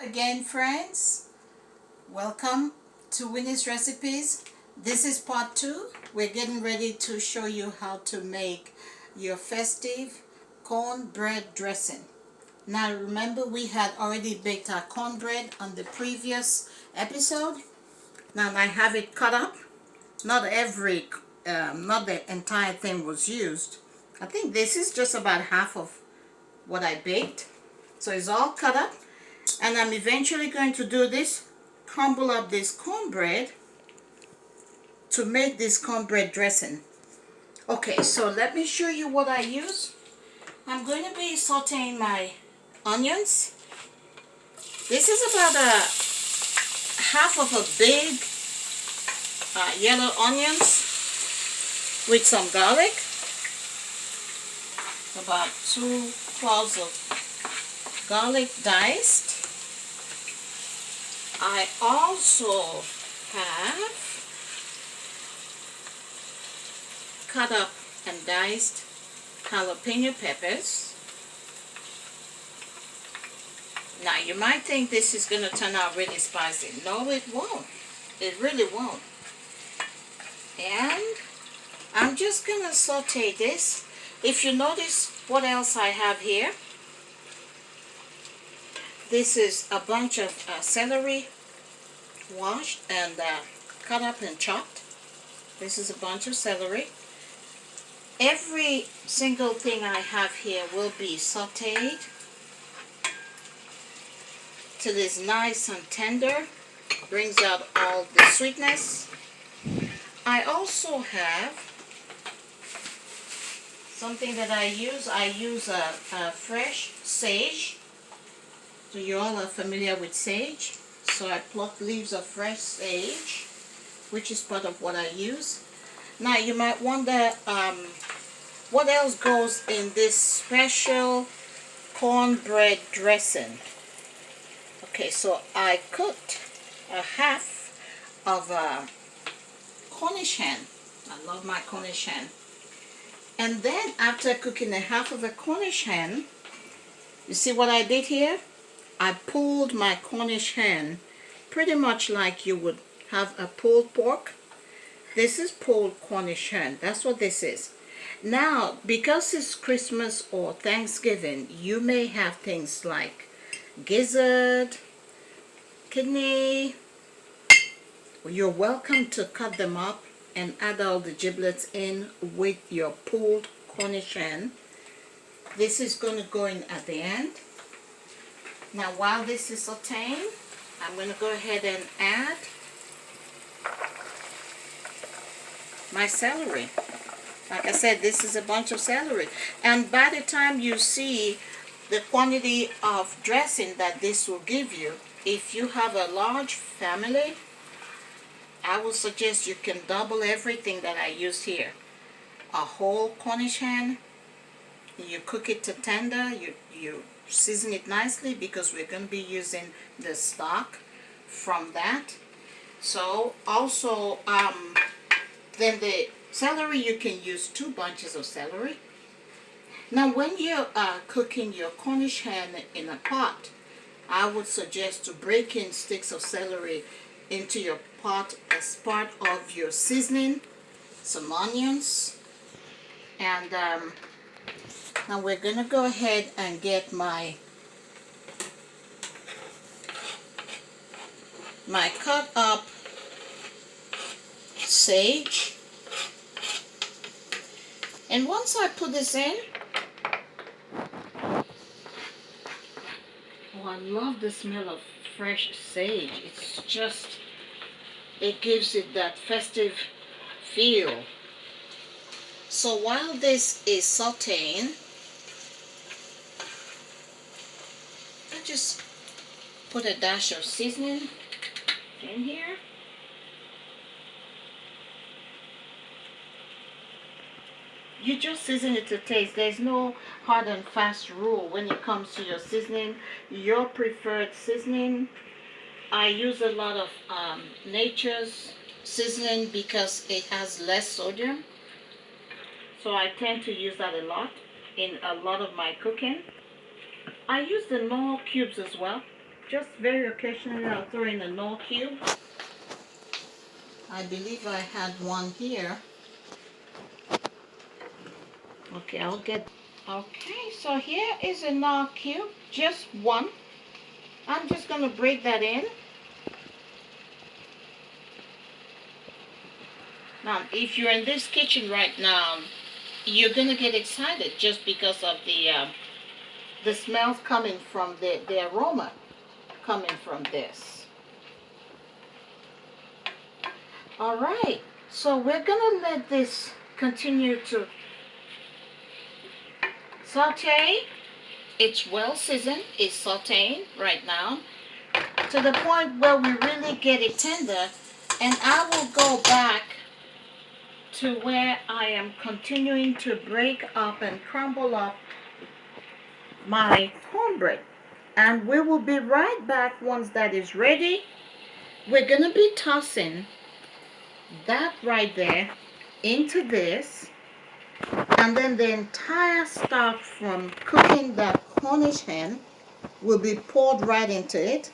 again, friends. Welcome to Winnie's Recipes. This is part 2. We're getting ready to show you how to make your festive cornbread dressing. Now remember, we had already baked our cornbread on the previous episode. Now I have it cut up. Not the entire thing was used. I think this is just about half of what I baked. So it's all cut up. And I'm eventually going to do this, crumble up this cornbread to make this cornbread dressing. Okay, so let me show you what I use. I'm going to be sauteing my onions. This is about half of a big yellow onions with some garlic. About 2 cloves of garlic diced. I also have cut up and diced jalapeno peppers. Now you might think this is going to turn out really spicy. No, it won't. It really won't. And I'm just going to saute this. If you notice what else I have here, this is a bunch of celery washed and cut up and chopped. This is a bunch of celery. Every single thing I have here will be sauteed till it's nice and tender. Brings out all the sweetness. I also have something that I use. I use a fresh sage. So you all are familiar with sage. So I pluck leaves of fresh sage, which is part of what I use. Now you might wonder what else goes in this special cornbread dressing. Okay, so I cooked a half of a Cornish hen. I love my Cornish hen. And then after cooking a half of a Cornish hen, you see what I did here? I pulled my Cornish hen pretty much like you would have a pulled pork. This is pulled Cornish hen. That's what this is. Now, because it's Christmas or Thanksgiving, you may have things like gizzard, kidney. You're welcome to cut them up and add all the giblets in with your pulled Cornish hen. This is going to go in at the end. Now while this is sauteing, I'm going to go ahead and add my celery. Like I said, this is a bunch of celery. And by the time you see the quantity of dressing that this will give you, if you have a large family, I would suggest you can double everything that I used here. A whole Cornish hen, you cook it to tender, you season it nicely because we're going to be using the stock from that. So also then the celery, you can use 2 bunches of celery. Now when you're cooking your Cornish hen in a pot, I would suggest to break in sticks of celery into your pot as part of your seasoning, some onions, and now we're going to go ahead and get my cut up sage. And once I put this in, oh, I love the smell of fresh sage. It's just, it gives it that festive feel. So while this is sauteing, I just put a dash of seasoning in here. You just season it to taste. There's no hard and fast rule when it comes to your seasoning. Your preferred seasoning. I use a lot of Nature's seasoning because it has less sodium. So I tend to use that a lot in a lot of my cooking. I use the normal cubes as well. Just very occasionally I'll throw in a Knorr cube. I believe I had one here. Okay, I'll get... Okay, so here is a Knorr cube, just one. I'm just going to break that in. Now, if you're in this kitchen right now, you're going to get excited just because of the smells coming from the aroma coming from this. All right, so we're going to let this continue to saute. It's well seasoned, it's sauteing right now to the point where we really get it tender, and I will go back to where I am continuing to break up and crumble up my cornbread, and we will be right back once that is ready. We're gonna be tossing that right there into this, and then the entire stock from cooking that Cornish hen will be poured right into it.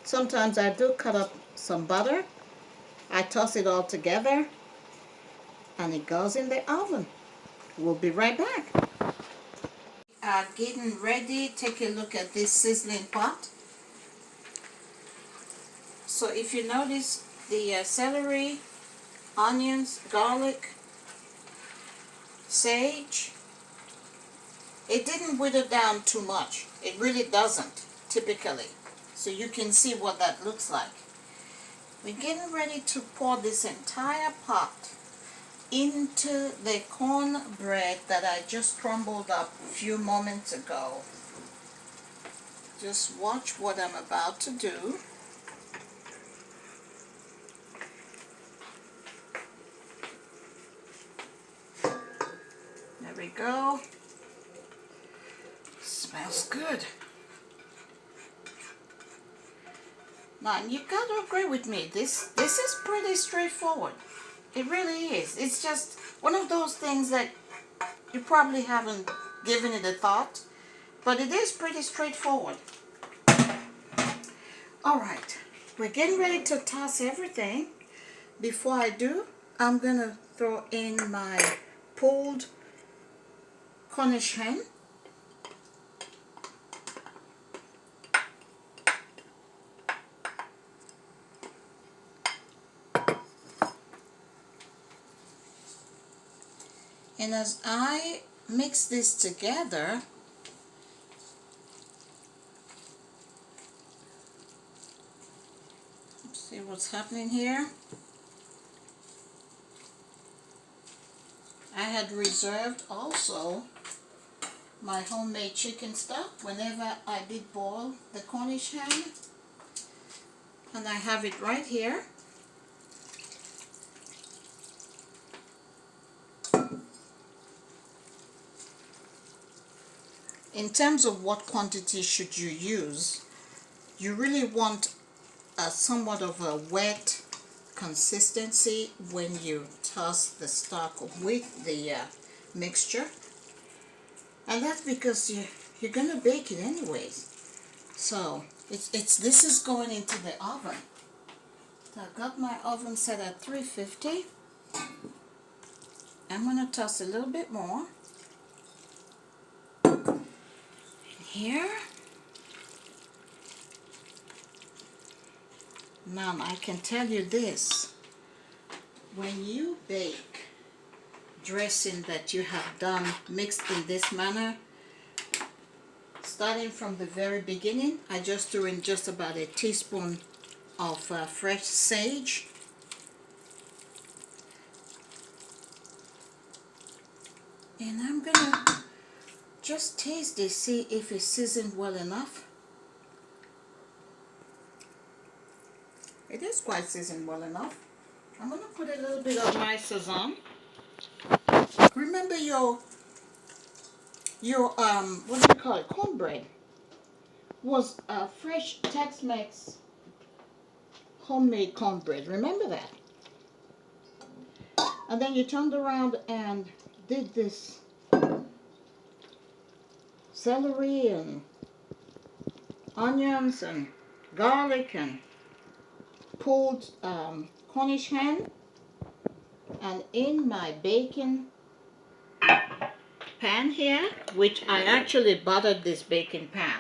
Sometimes I do cut up some butter. I toss it all together and it goes in the oven. We'll be right back. Getting ready. Take a look at this sizzling pot. So if you notice, the celery, onions, garlic, sage, it didn't wither down too much. It really doesn't, typically. So you can see what that looks like. We're getting ready to pour this entire pot into the cornbread that I just crumbled up a few moments ago. Just watch what I'm about to do. There we go. Smells good. Now, you gotta agree with me, this is pretty straightforward. It really is. It's just one of those things that you probably haven't given it a thought, but it is pretty straightforward. Alright, we're getting ready to toss everything. Before I do, I'm gonna throw in my pulled Cornish hen. And as I mix this together, see what's happening here. I had reserved also my homemade chicken stock whenever I did boil the Cornish hen, and I have it right here. In terms of what quantity should you use, you really want somewhat of a wet consistency when you toss the stock with the mixture, and that's because you're gonna bake it anyways. So this is going into the oven. So I've got my oven set at 350. I'm gonna toss a little bit more here. Now I can tell you this, when you bake dressing that you have done mixed in this manner, starting from the very beginning, I just threw in just about a teaspoon of fresh sage. And I'm gonna just taste this, see if it's seasoned well enough. It is quite seasoned well enough. I'm going to put a little bit of my sazon. Remember your what do you call it, cornbread was a fresh Tex-Mex homemade cornbread. Remember that? And then you turned around and did this celery and onions and garlic and pulled Cornish hen, and in my baking pan here, which I actually buttered this baking pan,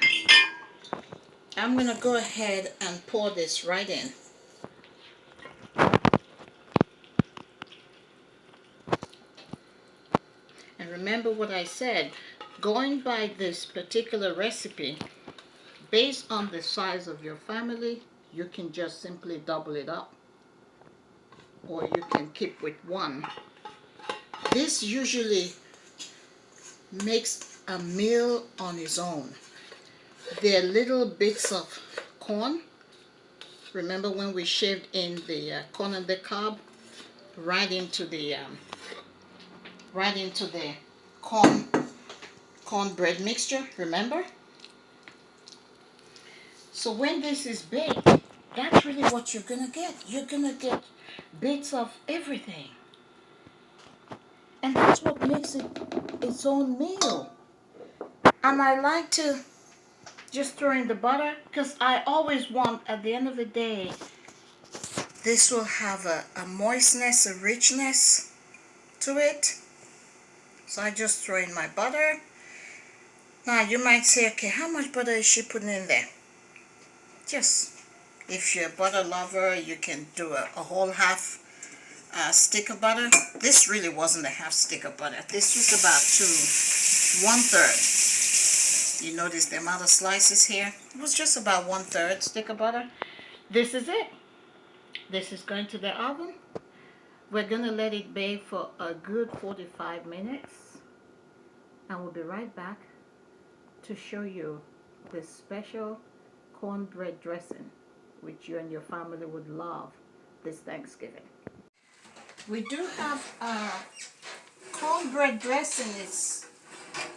I'm gonna go ahead and pour this right in. And remember what I said, going by this particular recipe, based on the size of your family, you can just simply double it up, or you can keep with one. This usually makes a meal on its own. There are little bits of corn. Remember when we shaved in the corn on the cob right into the cornbread mixture, remember? So when this is baked, that's really what you're gonna get. You're gonna get bits of everything. And that's what makes it its own meal. And I like to just throw in the butter because I always want, at the end of the day, this will have a moistness, a richness to it. So I just throw in my butter. Now you might say, okay, how much butter is she putting in there? Just, if you're a butter lover, you can do a whole half stick of butter. This really wasn't a half stick of butter. This was about 1/3. You notice the amount of slices here? It was just about 1/3 stick of butter. This is it. This is going to the oven. We're gonna let it bake for a good 45 minutes. And we'll be right back to show you this special cornbread dressing, which you and your family would love this Thanksgiving. We do have cornbread dressing is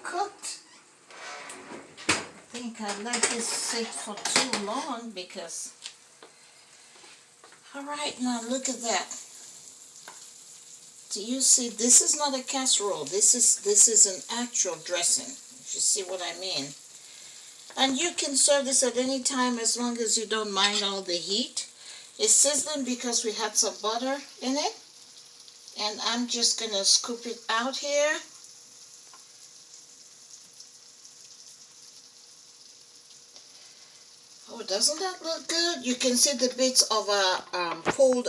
cooked. I think I let this sit for too long because, all right, now look at that. Do you see, this is not a casserole, this is an actual dressing, if you see what I mean. And you can serve this at any time as long as you don't mind all the heat. It's sizzling because we had some butter in it. And I'm just going to scoop it out here. Oh, doesn't that look good? You can see the bits of pulled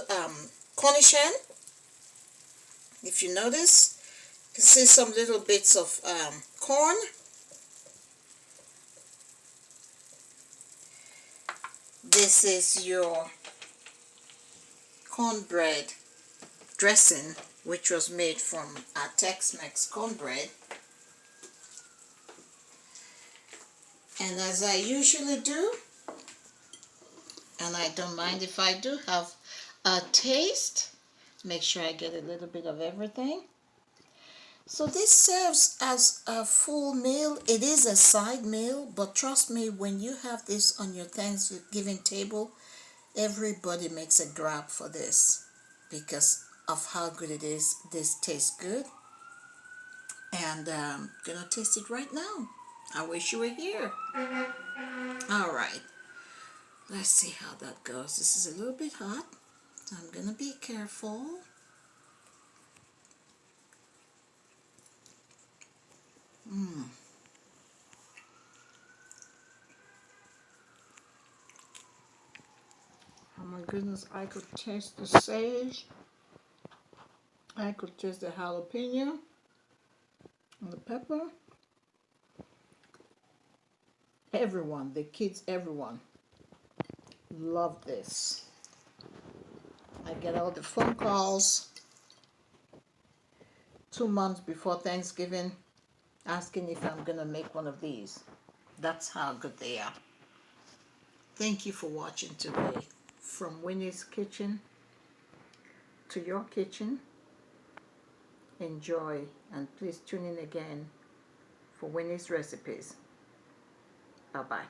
Cornish hen. If you notice, you can see some little bits of corn. This is your cornbread dressing, which was made from Tex-Mex cornbread. And as I usually do, and I don't mind if I do have a taste, make sure I get a little bit of everything. So this serves as a full meal. It is a side meal, but trust me, when you have this on your Thanksgiving table, everybody makes a grab for this because of how good it is. This tastes good. And I'm gonna taste it right now. I wish you were here. All right. Let's see how that goes. This is a little bit hot, so I'm gonna be careful. Oh my goodness, I could taste the sage. I could taste the jalapeno and the pepper. Everyone, the kids, everyone love this. I get all the phone calls 2 months before Thanksgiving asking if I'm gonna make one of these. That's how good they are. Thank you for watching today. From Winnie's kitchen to your kitchen. Enjoy, and please tune in again for Winnie's recipes. Bye-bye.